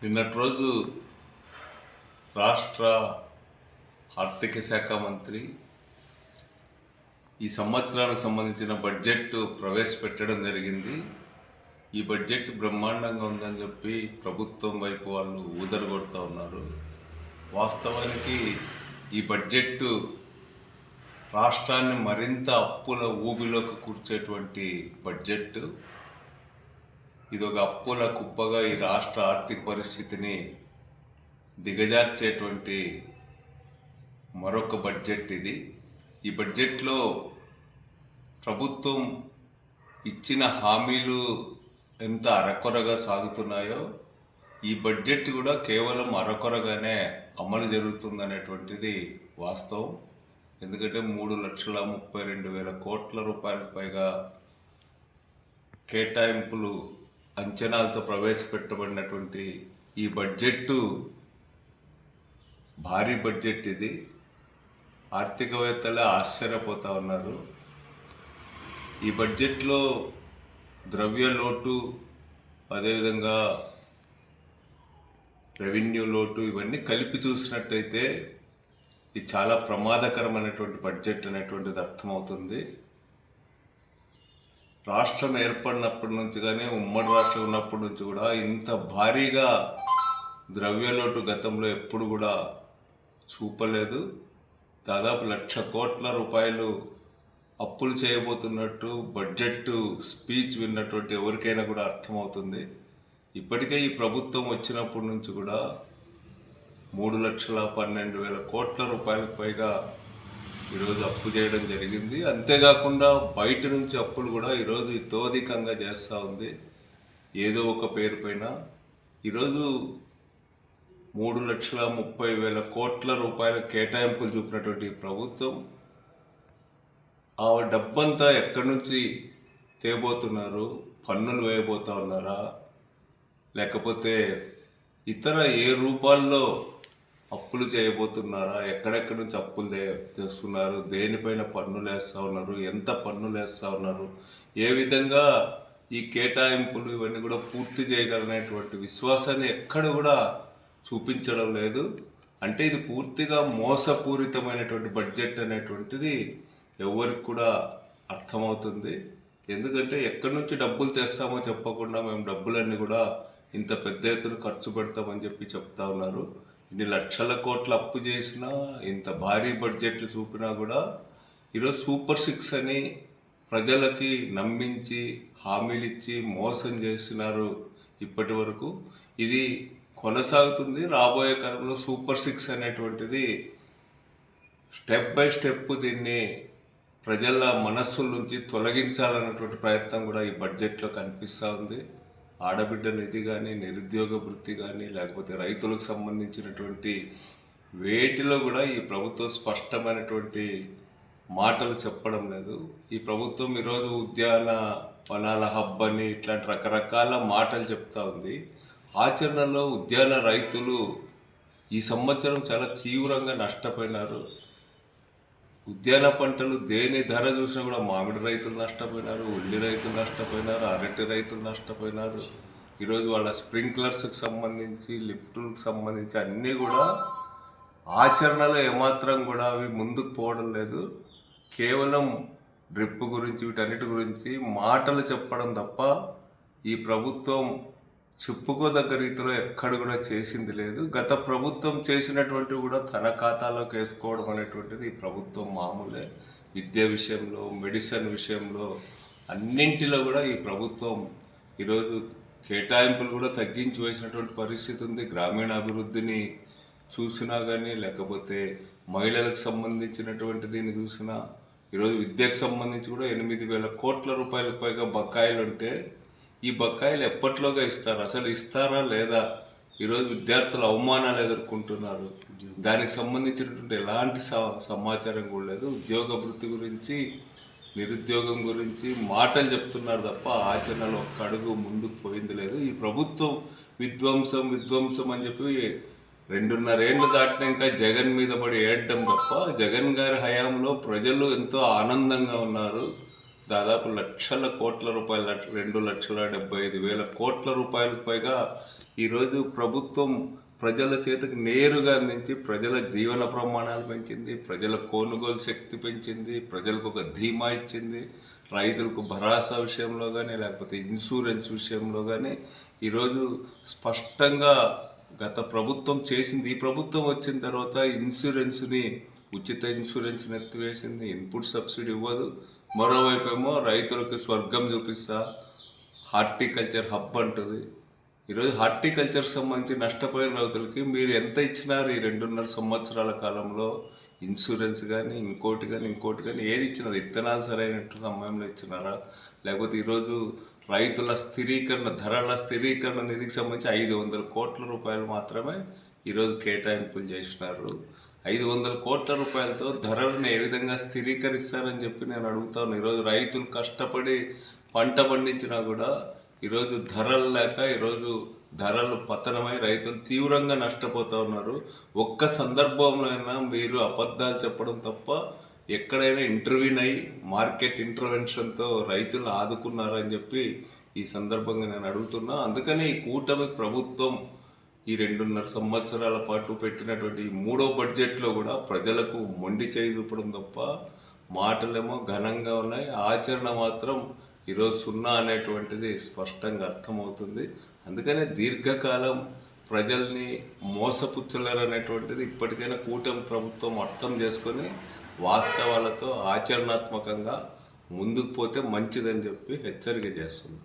నిన్నటి రోజు రాష్ట్ర ఆర్థిక శాఖ మంత్రి ఈ సంవత్సరానికి సంబంధించిన బడ్జెట్ ప్రవేశపెట్టడం జరిగింది. ఈ బడ్జెట్ బ్రహ్మాండంగా ఉందని చెప్పి ప్రభుత్వం వైపు వాళ్ళు ఊదరు కొడుతూ ఉన్నారు. వాస్తవానికి ఈ బడ్జెట్ రాష్ట్రాన్ని మరింత అప్పుల ఊబిలోకి కూర్చేటువంటి బడ్జెట్. ఇది ఒక అప్పుల కుప్పగా ఈ రాష్ట్ర ఆర్థిక పరిస్థితిని దిగజార్చేటువంటి మరొక బడ్జెట్ ఇది. ఈ బడ్జెట్లో ప్రభుత్వం ఇచ్చిన హామీలు ఎంత అరకొరగా సాగుతున్నాయో ఈ బడ్జెట్ కూడా కేవలం అరకొరగానే అమలు జరుగుతుందనేటువంటిది వాస్తవం. ఎందుకంటే 3,32,000 కోట్ల రూపాయలకు పైగా కేటాయింపులు అంచనాలతో ప్రవేశపెట్టబడినటువంటి ఈ బడ్జెట్టు భారీ బడ్జెట్. ఇది ఆర్థికవేత్తలే ఆశ్చర్యపోతూ ఉన్నారు. ఈ బడ్జెట్లో ద్రవ్య లోటు, అదేవిధంగా రెవెన్యూ లోటు ఇవన్నీ కలిపి చూసినట్టయితే ఇది చాలా ప్రమాదకరమైనటువంటి బడ్జెట్ అనేటువంటిది అర్థమవుతుంది. రాష్ట్రం ఏర్పడినప్పటి నుంచి కానీ ఉమ్మడి రాష్ట్రం ఉన్నప్పటి నుంచి కూడా ఇంత భారీగా ద్రవ్యలోటు గతంలో ఎప్పుడు కూడా చూపలేదు. దాదాపు 1,00,000 కోట్ల రూపాయలు అప్పులు చేయబోతున్నట్టు బడ్జెట్ స్పీచ్ విన్నటువంటి ఎవరికైనా కూడా అర్థమవుతుంది. ఇప్పటికే ఈ ప్రభుత్వం వచ్చినప్పటి నుంచి కూడా 3,12,000 కోట్ల రూపాయలకు పైగా ఈరోజు అప్పు చేయడం జరిగింది. అంతేకాకుండా బయట నుంచి అప్పులు కూడా ఈరోజు ఇతోధికంగా చేస్తూ ఉంది ఏదో ఒక పేరు పైన. ఈరోజు 3,30,000 కోట్ల రూపాయల కేటాయింపులు చూపినటువంటి ప్రభుత్వం ఆ డబ్బంతా ఎక్కడి నుంచి తేబోతున్నారు? పన్నులు వేయబోతా ఉన్నారా, లేకపోతే ఇతర ఏ రూపాల్లో అప్పులు చేయబోతున్నారా? ఎక్కడెక్కడి నుంచి అప్పులు తెస్తున్నారు? దేనిపైన పన్నులు వేస్తూ ఉన్నారు? ఎంత పన్నులు వేస్తూ ఉన్నారు? ఏ విధంగా ఈ కేటాయింపులు ఇవన్నీ కూడా పూర్తి చేయగలనేటువంటి విశ్వాసాన్ని ఎక్కడ కూడా చూపించడం లేదు. అంటే ఇది పూర్తిగా మోసపూరితమైనటువంటి బడ్జెట్ అనేటువంటిది ఎవరికి కూడా అర్థమవుతుంది. ఎందుకంటే ఎక్కడి నుంచి డబ్బులు తెస్తామో చెప్పకుండా మేము డబ్బులన్నీ కూడా ఇంత పెద్ద ఎత్తున ఖర్చు పెడతామని చెప్పి చెప్తా ఉన్నారు. ఇన్ని లక్షల కోట్ల అప్పు చేసినా, ఇంత భారీ బడ్జెట్లు చూపినా కూడా ఈరోజు సూపర్ 6 అని ప్రజలకి నమ్మించి హామీలు ఇచ్చి మోసం చేస్తున్నారు ఇప్పటి వరకు. ఇది కొనసాగుతుంది. రాబోయే కాలంలో సూపర్ 6 అనేటువంటిది స్టెప్ బై స్టెప్ దీన్ని ప్రజల మనస్సుల నుంచి తొలగించాలన్నటువంటి ప్రయత్నం కూడా ఈ బడ్జెట్లో కనిపిస్తూ ఉంది. ఆడబిడ్డ నిధి కానీ, నిరుద్యోగ వృత్తి కానీ, లేకపోతే రైతులకు సంబంధించినటువంటి వేటిలో కూడా ఈ ప్రభుత్వం స్పష్టమైనటువంటి మాటలు చెప్పడం లేదు. ఈ ప్రభుత్వం ఈరోజు ఉద్యాన వనాల హబ్ అని ఇట్లాంటి రకరకాల మాటలు చెప్తా ఉంది. ఆచరణలో ఉద్యాన రైతులు ఈ సంవత్సరం చాలా తీవ్రంగా నష్టపోయినారు. ఉద్యాన పంటలు దేని ధర చూసినా కూడా మామిడి రైతులు నష్టపోయినారు, ఉల్లి రైతులు నష్టపోయినారు, అరటి రైతులు నష్టపోయినారు. ఈరోజు వాళ్ళ స్ప్రింక్లర్స్కి సంబంధించి, లిఫ్టులకు సంబంధించి అన్నీ కూడా ఆచరణలో ఏమాత్రం కూడా అవి ముందుకు పోవడం లేదు. కేవలం డ్రిప్ గురించి, వీటన్నిటి గురించి మాటలు చెప్పడం తప్ప ఈ ప్రభుత్వం చెప్పుకోదగ్గ రీతిలో ఎక్కడ కూడా చేసింది లేదు. గత ప్రభుత్వం చేసినటువంటివి కూడా తన ఖాతాలోకి వేసుకోవడం అనేటువంటిది ఈ ప్రభుత్వం మామూలే. విద్య విషయంలో, మెడిసిన్ విషయంలో అన్నింటిలో కూడా ఈ ప్రభుత్వం ఈరోజు కేటాయింపులు కూడా తగ్గించి వేసినటువంటి పరిస్థితి ఉంది. గ్రామీణ అభివృద్ధిని చూసినా కానీ, లేకపోతే మహిళలకు సంబంధించినటువంటి దీన్ని చూసినా, ఈరోజు విద్యకు సంబంధించి కూడా 8,000 కోట్ల రూపాయలకు పైగా బకాయిలు ఉంటే ఈ బకాయిలు ఎప్పట్లోగా ఇస్తారు? అసలు ఇస్తారా లేదా? ఈరోజు విద్యార్థులు అవమానాలు ఎదుర్కొంటున్నారు. దానికి సంబంధించినటువంటి ఎలాంటి సమాచారం కూడా లేదు. ఉద్యోగ వృత్తి గురించి, నిరుద్యోగం గురించి మాటలు చెప్తున్నారు తప్ప ఆచరణలో ఒక్క అడుగు ముందుకు పోయింది లేదు. ఈ ప్రభుత్వం విధ్వంసం అని చెప్పి 2.5 ఏళ్ళు దాటినా ఇంకా జగన్ మీద పడి ఏడడం తప్ప, జగన్ గారి హయాంలో ప్రజలు ఎంతో ఆనందంగా ఉన్నారు. దాదాపు లక్షల కోట్ల రూపాయలు, 2,75,000 కోట్ల రూపాయలకు పైగా ఈరోజు ప్రభుత్వం ప్రజల చేతికి నేరుగా అందించి ప్రజల జీవన ప్రమాణాలు పెంచింది, ప్రజల కొనుగోలు శక్తి పెంచింది, ప్రజలకు ఒక ధీమా ఇచ్చింది, రైతులకు భరోసా విషయంలో కానీ లేకపోతే ఇన్సూరెన్స్ విషయంలో కానీ ఈరోజు స్పష్టంగా గత ప్రభుత్వం చేసింది. ఈ ప్రభుత్వం వచ్చిన తర్వాత ఇన్సూరెన్స్ని ఉచిత ఇన్సూరెన్స్ని ఎత్తివేసింది, ఇన్పుట్ సబ్సిడీ ఇవ్వదు. మరోవైపు ఏమో రైతులకు స్వర్గం చూపిస్తా హార్టికల్చర్ హబ్ అంటుంది. ఈరోజు హార్టికల్చర్ సంబంధించి నష్టపోయిన రైతులకి మీరు ఎంత ఇచ్చినారు ఈ 2.5 సంవత్సరాల కాలంలో? ఇన్సూరెన్స్ కానీ ఇంకోటి కానీ ఏది ఇచ్చినారు? విత్తనాలు సరైనట్టు సమయంలో ఇచ్చినారా? లేకపోతే ఈరోజు రైతుల స్థిరీకరణ ధరల స్థిరీకరణ నిధికి సంబంధించి 500 కోట్ల రూపాయలు మాత్రమే ఈరోజు కేటాయింపులు చేసినారు. 500 కోట్ల రూపాయలతో ధరలను ఏ విధంగా స్థిరీకరిస్తారని చెప్పి నేను అడుగుతాను. ఈరోజు రైతులు కష్టపడి పంట పండించినా కూడా ఈరోజు ధరలు లేక ఈరోజు ధరలు పతనమై రైతులు తీవ్రంగా నష్టపోతూ ఉన్నారు. ఒక్క సందర్భంలో అయినా మీరు అబద్ధాలు చెప్పడం తప్ప ఎక్కడైనా ఇంటర్వ్యూన్ అయ్యి మార్కెట్ ఇంటర్వెన్షన్తో రైతులను ఆదుకున్నారని చెప్పి ఈ సందర్భంగా నేను అడుగుతున్నా. అందుకని ఈ కూటమి ప్రభుత్వం ఈ 2.5 సంవత్సరాల పాటు పెట్టినటువంటి ఈ 3వ బడ్జెట్లో కూడా ప్రజలకు మొండి చేయి చూపడం తప్ప మాటలేమో ఘనంగా ఉన్నాయి, ఆచరణ మాత్రం ఈరోజు 0 అనేటువంటిది స్పష్టంగా అర్థమవుతుంది. అందుకనే దీర్ఘకాలం ప్రజల్ని మోసపుచ్చలేరనేటువంటిది ఇప్పటికైనా కూటమి ప్రభుత్వం అర్థం చేసుకొని వాస్తవాలతో ఆచరణాత్మకంగా ముందుకు పోతే మంచిదని చెప్పి హెచ్చరిక చేస్తుంది.